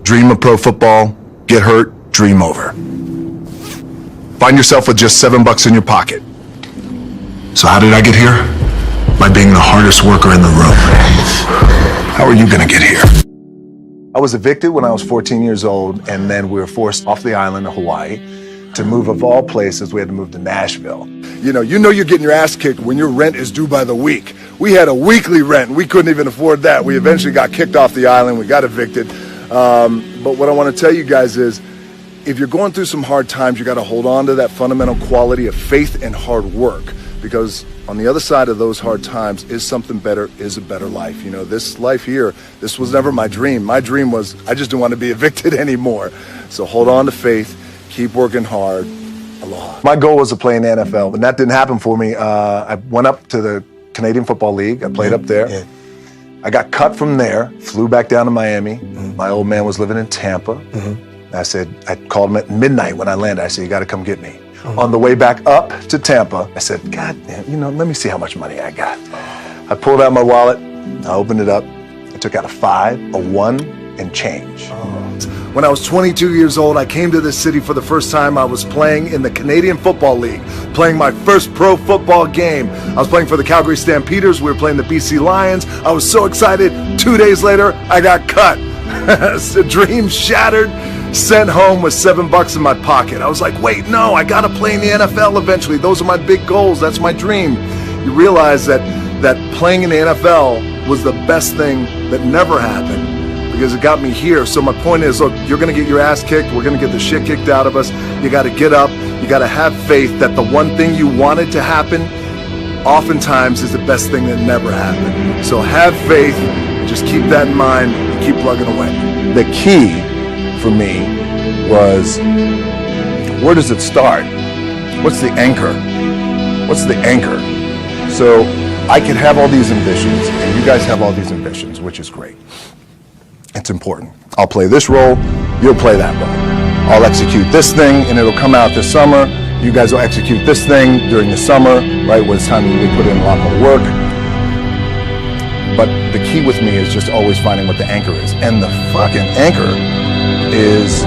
Dream of pro football, get hurt, dream over. Find yourself with just $7 in your pocket. So how did I get here? By being the hardest worker in the room. How are you gonna get here? I was evicted when I was 14 years old, and then we were forced off the island of Hawaii to move, of all places, we had to move to Nashville. You know you're getting your ass kicked when your rent is due by the week. We had a weekly rent, and we couldn't even afford that. We eventually got kicked off the island, we got evicted. But what I want to tell you guys is, if you're going through some hard times, you got to hold on to that fundamental quality of faith and hard work, because on the other side of those hard times is something better, is a better life. You know, this life here, this was never my dream. My dream was, I just didn't want to be evicted anymore. So hold on to faith, keep working hard. Aloha. My goal was to play in the NFL, but that didn't happen for me. I went up to the Canadian Football League. I played up there. Yeah. I got cut from there, flew back down to Miami. My old man was living in Tampa. I called him at midnight when I landed. I said, you got to come get me. On the way back up to Tampa, I said, God damn, let me see how much money I got. I pulled out my wallet, I opened it up, I took out a 5, a 1, and change. When I was 22 years old, I came to this city for the first time. I was playing in the Canadian Football League, playing my first pro football game. I was playing for the Calgary Stampeders. We were playing the BC Lions. I was so excited. 2 days later, I got cut. The dream shattered, sent home with $7 in my pocket. I was like, wait, no, I gotta play in the NFL eventually. Those are my big goals. That's my dream. You realize that playing in the NFL was the best thing that never happened, because it got me here. So my point is, look, you're gonna get your ass kicked. We're gonna get the shit kicked out of us. You gotta get up. You gotta have faith that the one thing you wanted to happen oftentimes is the best thing that never happened. So have faith, and just keep that in mind and keep plugging away. The key for me was, where does it start? What's the anchor? What's the anchor? So I can have all these ambitions, and you guys have all these ambitions, which is great. It's important. I'll play this role, you'll play that role. I'll execute this thing, and it'll come out this summer. You guys will execute this thing during the summer, right, when it's time to really put in a lot more work. But the key with me is just always finding what the anchor is. And the fucking anchor is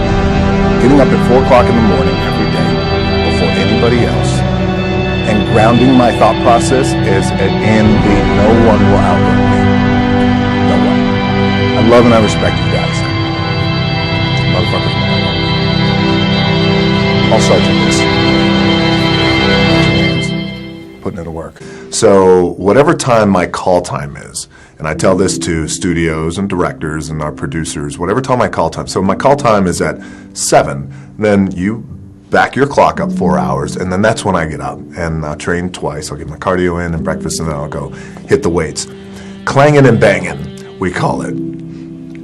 getting up at 4 o'clock in the morning every day before anybody else, and grounding my thought process is in the no one will outwork me. No one. I love and I respect you guys. Motherfuckers will outwork me. I'll start with this. Putting it to work. So whatever time my call time is, and I tell this to studios and directors and our producers, whatever time my call time. So my call time is at 7, then you back your clock up 4 hours, and then that's when I get up. And I'll train twice. I'll get my cardio in and breakfast, and then I'll go hit the weights. Clanging and banging, we call it.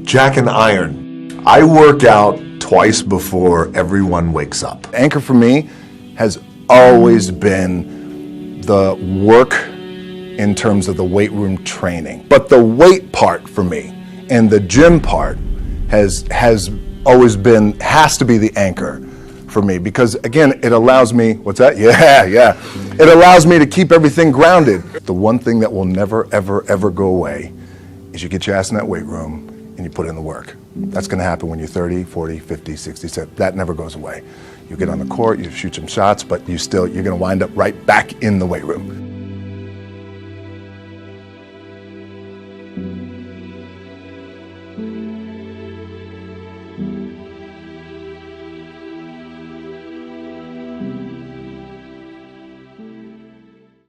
Jack and iron. I work out twice before everyone wakes up. Anchor for me has always been the work in terms of the weight room training. But the weight part for me and the gym part has always been, has to be the anchor for me, because again, it allows me, what's that? Yeah. It allows me to keep everything grounded. The one thing that will never, ever, ever go away is you get your ass in that weight room and you put in the work. That's gonna happen when you're 30, 40, 50, 60, 70. That never goes away. You get on the court, you shoot some shots, but you're gonna wind up right back in the weight room.